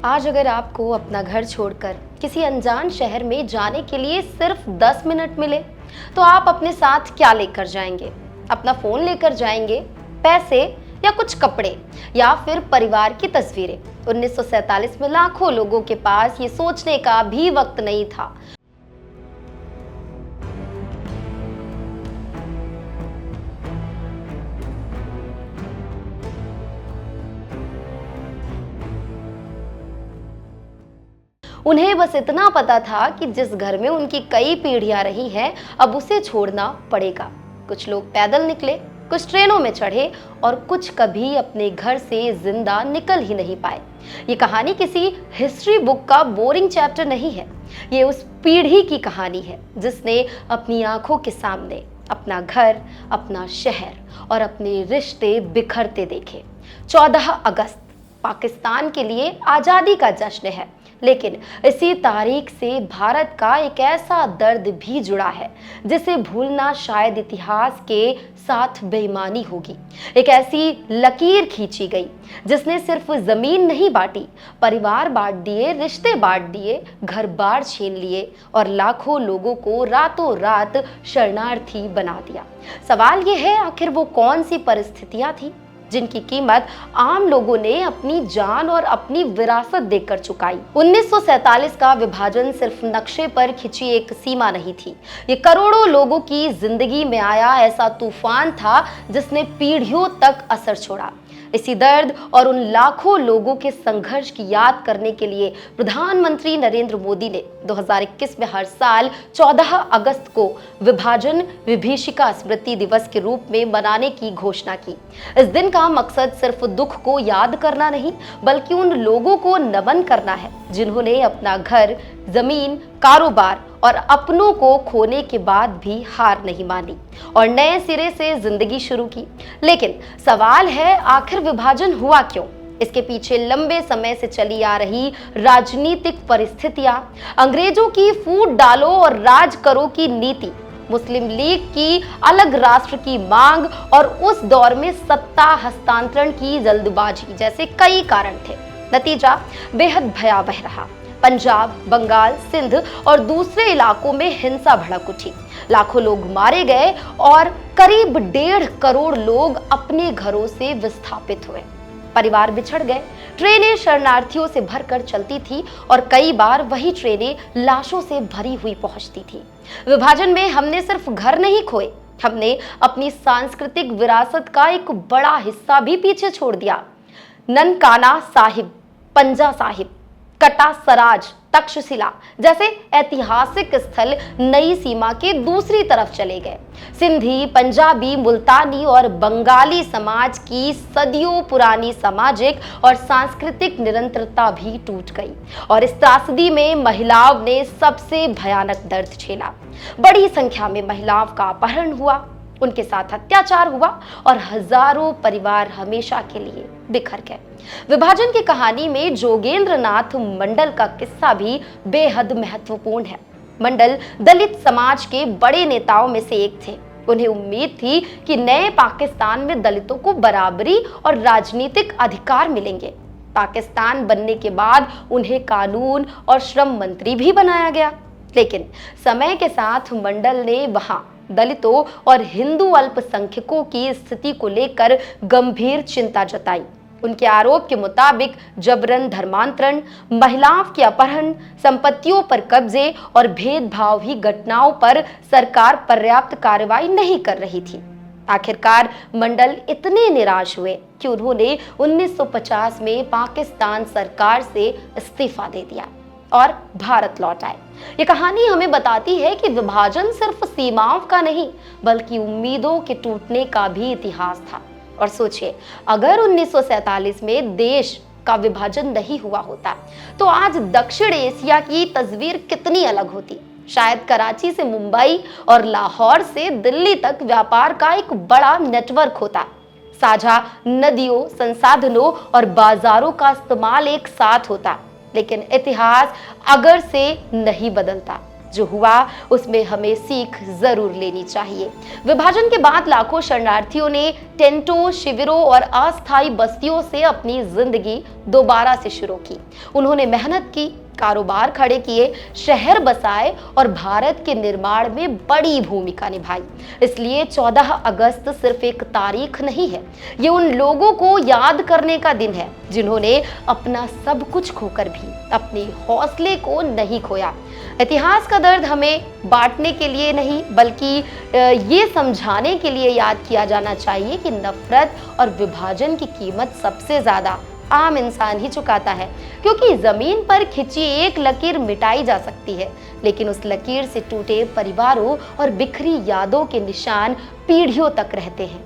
आज अगर आपको अपना घर छोड़कर किसी अनजान शहर में जाने के लिए सिर्फ 10 मिनट मिले, तो आप अपने साथ क्या लेकर जाएंगे? अपना फोन लेकर जाएंगे, पैसे या कुछ कपड़े, या फिर परिवार की तस्वीरें? 1947 में लाखों लोगों के पास ये सोचने का भी वक्त नहीं था। उन्हें बस इतना पता था कि जिस घर में उनकी कई पीढ़ियां रही हैं, अब उसे छोड़ना पड़ेगा। कुछ लोग पैदल निकले, कुछ ट्रेनों में चढ़े और कुछ कभी अपने घर से जिंदा निकल ही नहीं पाए। ये कहानी किसी हिस्ट्री बुक का बोरिंग चैप्टर नहीं है। ये उस पीढ़ी की कहानी है जिसने अपनी आंखों के सामने अपना घर, अपना शहर और अपने रिश्ते बिखरते देखे। 14 अगस्त पाकिस्तान के लिए आजादी का जश्न है, लेकिन इसी तारीख से भारत का एक ऐसा दर्द भी जुड़ा है जिसे भूलना शायद इतिहास के साथ बेईमानी होगी। एक ऐसी लकीर खींची गई जिसने सिर्फ जमीन नहीं बांटी, परिवार बांट दिए, रिश्ते बांट दिए, घर बार छीन लिए और लाखों लोगों को रातों रात शरणार्थी बना दिया। सवाल यह है, आखिर वो कौन सी परिस्थितियां थी जिनकी कीमत आम लोगों ने अपनी जान और अपनी विरासत देकर चुकाई? 1947 का विभाजन सिर्फ नक्शे पर खिंची एक सीमा नहीं थी। ये करोड़ों लोगों की जिंदगी में आया ऐसा तूफान था जिसने पीढ़ियों तक असर छोड़ा। इसी दर्द और उन लाखों लोगों के संघर्ष की याद करने के लिए प्रधानमंत्री नरेंद्र मोदी ने 2021 में हर साल 14 अगस्त को विभाजन विभीषिका स्मृति दिवस के रूप में मनाने की घोषणा की। इस दिन का मकसद सिर्फ दुख को याद करना नहीं, बल्कि उन लोगों को नमन करना है जिन्होंने अपना घर, जमीन, कारोबार और अपनों को खोने के बाद भी हार नहीं मानी और नए सिरे से जिंदगी शुरू की। लेकिन सवाल है, आखिर विभाजन हुआ क्यों? इसके पीछे लंबे समय से चली आ रही राजनीतिक परिस्थितियां, अंग्रेजों की फूट डालो और राज करो की नीति, मुस्लिम लीग की अलग राष्ट्र की मांग और उस दौर में सत्ता हस्तांतरण की जल्दबाजी जैसे कई कारण थे। नतीजा बेहद भयावह रहा। पंजाब, बंगाल, सिंध और दूसरे इलाकों में हिंसा भड़क उठी। लाखों लोग मारे गए और करीब 1.5 करोड़ लोग अपने घरों से विस्थापित हुए। परिवार बिछड़ गए। ट्रेनें शरणार्थियों से भरकर चलती थी और कई बार वही ट्रेनें लाशों से भरी हुई पहुंचती थी। विभाजन में हमने सिर्फ घर नहीं खोए, हमने अपनी सांस्कृतिक विरासत का एक बड़ा हिस्सा भी पीछे छोड़ दिया। ननकाना साहिब, पंजा साहिब, कटा सराज, तक्षशिला जैसे ऐतिहासिक स्थल नई सीमा के दूसरी तरफ चले गए। सिंधी, पंजाबी, मुल्तानी और बंगाली समाज की सदियों पुरानी सामाजिक और सांस्कृतिक निरंतरता भी टूट गई और इस त्रासदी में महिलाओं ने सबसे भयानक दर्द झेला। बड़ी संख्या में महिलाओं का अपहरण हुआ, उनके साथ अत्याचार हुआ और हजारों परिवार हमेशा के लिए बिखर गए। विभाजन की कहानी में जोगेंद्र नाथ मंडल का किस्सा भी बेहद महत्वपूर्ण है। मंडल दलित समाज के बड़े नेताओं में से एक थे। उन्हें उम्मीद थी कि नए पाकिस्तान में दलितों को बराबरी और राजनीतिक अधिकार मिलेंगे। पाकिस्तान बनने के बाद उन्हें कानून और श्रम मंत्री भी बनाया गया। लेकिन समय के साथ मंडल ने वहां दलितों और हिंदू अल्पसंख्यकों की स्थिति को लेकर गंभीर चिंता जताई। उनके आरोप के मुताबिक जबरन धर्मांतरण, महिलाओं के अपहरण, संपत्तियों पर कब्जे और भेदभाव ही घटनाओं पर सरकार पर्याप्त कार्रवाई नहीं कर रही थी। आखिरकार मंडल इतने निराश हुए कि उन्होंने 1950 में पाकिस्तान सरकार से इस्तीफा दे दिया और भारत लौट आए। ये कहानी हमें बताती है कि विभाजन सिर्फ सीमाओं का नहीं, बल्कि उम्मीदों के टूटने का भी इतिहास था। और सोचिए, अगर 1947 में देश का विभाजन नहीं हुआ होता तो आज दक्षिण एशिया की तस्वीर कितनी अलग होती। शायद कराची से मुंबई और लाहौर से दिल्ली तक व्यापार का एक बड़ा नेटवर्क होता। साझा नदियों, संसाधनों और बाजारों का इस्तेमाल एक साथ होता। लेकिन इतिहास अगर से नहीं बदलता। जो हुआ उसमें हमें सीख जरूर लेनी चाहिए। विभाजन के बाद लाखों शरणार्थियों ने टेंटों, शिविरों और अस्थायी बस्तियों से अपनी जिंदगी दोबारा से शुरू की। उन्होंने मेहनत की, कारोबार खड़े किए, शहर बसाए और भारत के निर्माण में बड़ी भूमिका निभाई। इसलिए 14 अगस्त सिर्फ एक तारीख नहीं है, ये उन लोगों को याद करने का दिन है जिन्होंने अपना सब कुछ खोकर भी अपने हौसले को नहीं खोया। इतिहास का दर्द हमें बांटने के लिए नहीं, बल्कि ये समझाने के लिए याद किया जाना चाहिए कि नफरत और विभाजन की कीमत सबसे ज्यादा आम इंसान ही चुकाता है। क्योंकि जमीन पर खिंची एक लकीर मिटाई जा सकती है, लेकिन उस लकीर से टूटे परिवारों और बिखरी यादों के निशान पीढ़ियों तक रहते हैं।